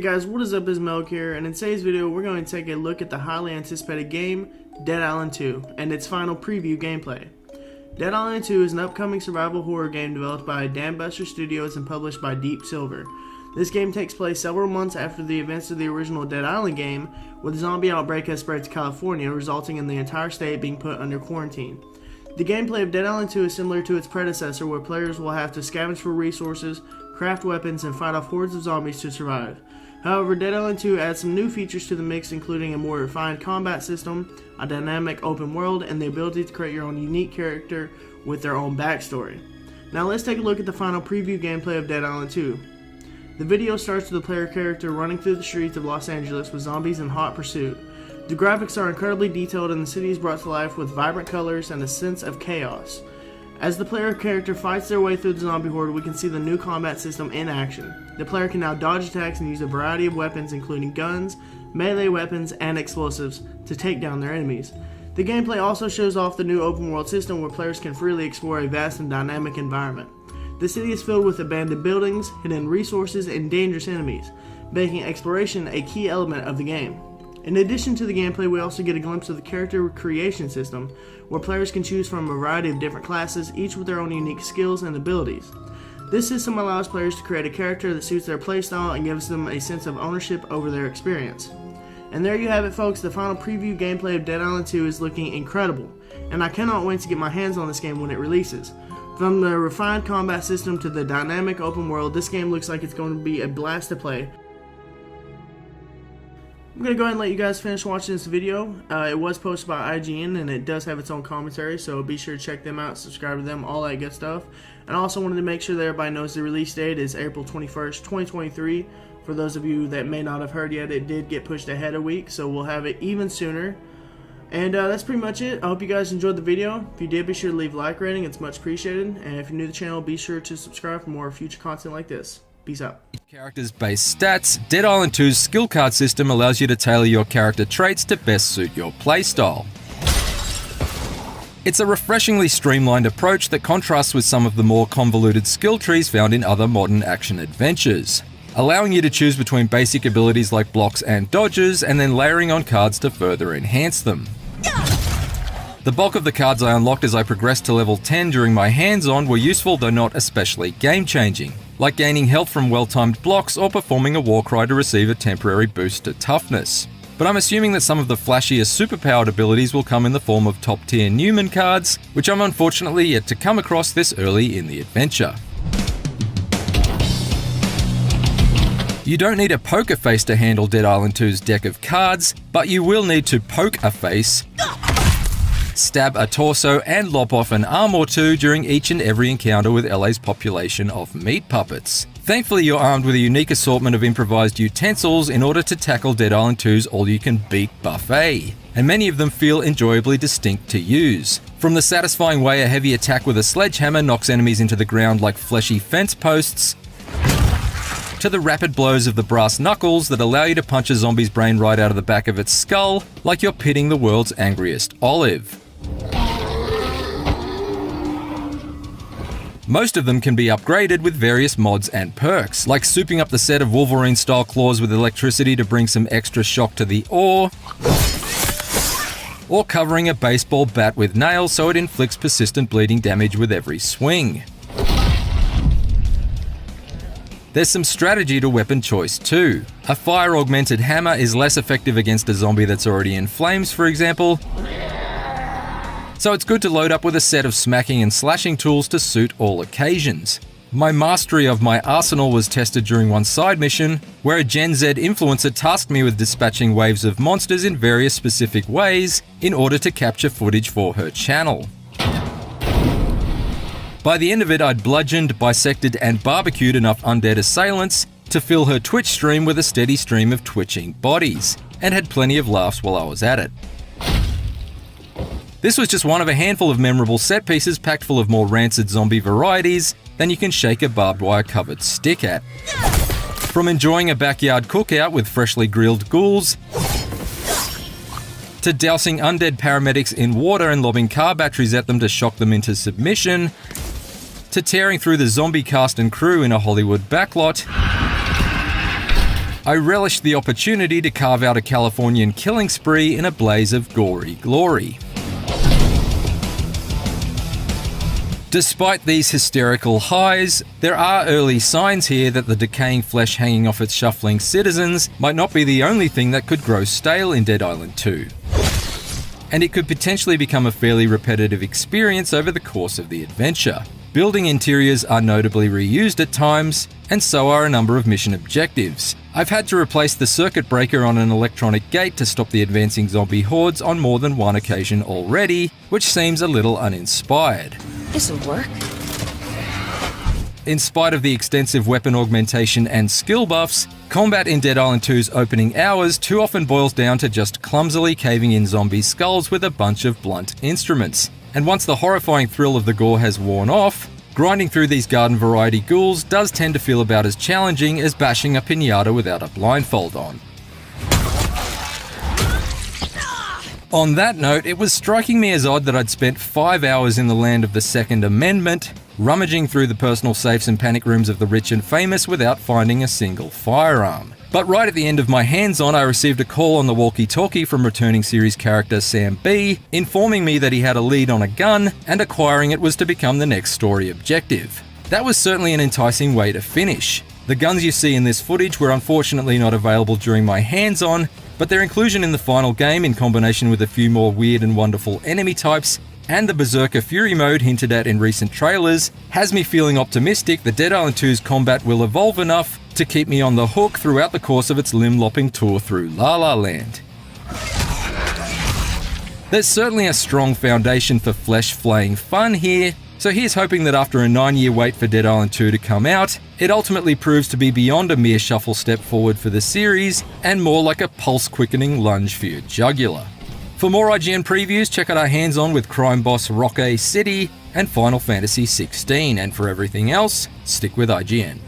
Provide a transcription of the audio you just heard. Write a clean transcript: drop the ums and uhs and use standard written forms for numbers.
guys, what is up? It's Melk here, and in today's video we're going to take a look at the highly anticipated game Dead Island 2 and its final preview gameplay. Dead Island 2 is an upcoming survival horror game developed by Dambuster Studios and published by Deep Silver. This game takes place several months after the events of the original Dead Island game, where the zombie outbreak has spread to California, resulting in the entire state being put under quarantine. The gameplay of Dead Island 2 is similar to its predecessor, where players will have to scavenge for resources, craft weapons, and fight off hordes of zombies to survive. However, Dead Island 2 adds some new features to the mix, including a more refined combat system, a dynamic open world, and the ability to create your own unique character with their own backstory. Now let's take a look at the final preview gameplay of Dead Island 2. The video starts with the player character running through the streets of Los Angeles with zombies in hot pursuit. The graphics are incredibly detailed and the city is brought to life with vibrant colors and a sense of chaos. As the player character fights their way through the zombie horde, we can see the new combat system in action. The player can now dodge attacks and use a variety of weapons, including guns, melee weapons, and explosives, to take down their enemies. The gameplay also shows off the new open world system where players can freely explore a vast and dynamic environment. The city is filled with abandoned buildings, hidden resources, and dangerous enemies, making exploration a key element of the game. In addition to the gameplay, we also get a glimpse of the character creation system, where players can choose from a variety of different classes, each with their own unique skills and abilities. This system allows players to create a character that suits their playstyle and gives them a sense of ownership over their experience. And there you have it, folks. The final preview gameplay of Dead Island 2 is looking incredible, and I cannot wait to get my hands on this game when it releases. From the refined combat system to the dynamic open world, this game looks like it's going to be a blast to play. I'm going to go ahead and let you guys finish watching this video. It was posted by IGN and it does have its own commentary, so be sure to check them out, subscribe to them, all that good stuff. And I also wanted to make sure that everybody knows the release date is April 21st, 2023. For those of you that may not have heard yet, it did get pushed ahead a week, so we'll have it even sooner. And that's pretty much it. I hope you guys enjoyed the video. If you did, be sure to leave a like rating. It's much appreciated. And if you're new to the channel, be sure to subscribe for more future content like this. Peace out. Characters-based stats, Dead Island 2's skill card system allows you to tailor your character traits to best suit your playstyle. It's a refreshingly streamlined approach that contrasts with some of the more convoluted skill trees found in other modern action adventures, allowing you to choose between basic abilities like blocks and dodges, and then layering on cards to further enhance them. The bulk of the cards I unlocked as I progressed to level 10 during my hands-on were useful, though not especially game-changing, like gaining health from well-timed blocks or performing a war cry to receive a temporary boost to toughness. But I'm assuming that some of the flashier superpowered abilities will come in the form of top-tier Newman cards, which I'm unfortunately yet to come across this early in the adventure. You don't need a poker face to handle Dead Island 2's deck of cards, but you will need to poke a face, stab a torso, and lop off an arm or two during each and every encounter with LA's population of meat puppets. Thankfully, you're armed with a unique assortment of improvised utensils in order to tackle Dead Island 2's all-you-can-beat buffet, and many of them feel enjoyably distinct to use. From the satisfying way a heavy attack with a sledgehammer knocks enemies into the ground like fleshy fence posts, to the rapid blows of the brass knuckles that allow you to punch a zombie's brain right out of the back of its skull like you're pitting the world's angriest olive. Most of them can be upgraded with various mods and perks, like souping up the set of Wolverine-style claws with electricity to bring some extra shock to the ore, or covering a baseball bat with nails so it inflicts persistent bleeding damage with every swing. There's some strategy to weapon choice too. A fire-augmented hammer is less effective against a zombie that's already in flames, for example, so it's good to load up with a set of smacking and slashing tools to suit all occasions. My mastery of my arsenal was tested during one side mission, where a Gen Z influencer tasked me with dispatching waves of monsters in various specific ways in order to capture footage for her channel. By the end of it, I'd bludgeoned, bisected, and barbecued enough undead assailants to fill her Twitch stream with a steady stream of twitching bodies, and had plenty of laughs while I was at it. This was just one of a handful of memorable set pieces packed full of more rancid zombie varieties than you can shake a barbed wire covered stick at. From enjoying a backyard cookout with freshly grilled ghouls, to dousing undead paramedics in water and lobbing car batteries at them to shock them into submission, to tearing through the zombie cast and crew in a Hollywood backlot, I relished the opportunity to carve out a Californian killing spree in a blaze of gory glory. Despite these hysterical highs, there are early signs here that the decaying flesh hanging off its shuffling citizens might not be the only thing that could grow stale in Dead Island 2. And it could potentially become a fairly repetitive experience over the course of the adventure. Building interiors are notably reused at times, and so are a number of mission objectives. I've had to replace the circuit breaker on an electronic gate to stop the advancing zombie hordes on more than one occasion already, which seems a little uninspired. This'll work. In spite of the extensive weapon augmentation and skill buffs, combat in Dead Island 2's opening hours too often boils down to just clumsily caving in zombie skulls with a bunch of blunt instruments. And once the horrifying thrill of the gore has worn off, grinding through these garden variety ghouls does tend to feel about as challenging as bashing a piñata without a blindfold on. On that note, it was striking me as odd that I'd spent 5 hours in the land of the Second Amendment, rummaging through the personal safes and panic rooms of the rich and famous without finding a single firearm. But right at the end of my hands-on, I received a call on the walkie-talkie from returning series character Sam B, informing me that he had a lead on a gun, and acquiring it was to become the next story objective. That was certainly an enticing way to finish. The guns you see in this footage were unfortunately not available during my hands-on, but their inclusion in the final game in combination with a few more weird and wonderful enemy types and the Berserker Fury mode hinted at in recent trailers has me feeling optimistic that Dead Island 2's combat will evolve enough to keep me on the hook throughout the course of its limb-lopping tour through La La Land. There's certainly a strong foundation for flesh-flaying fun here, so here's hoping that after a 9-year wait for Dead Island 2 to come out, it ultimately proves to be beyond a mere shuffle step forward for the series, and more like a pulse-quickening lunge for your jugular. For more IGN previews, check out our hands-on with crime boss Rock A City and Final Fantasy XVI, and for everything else, stick with IGN.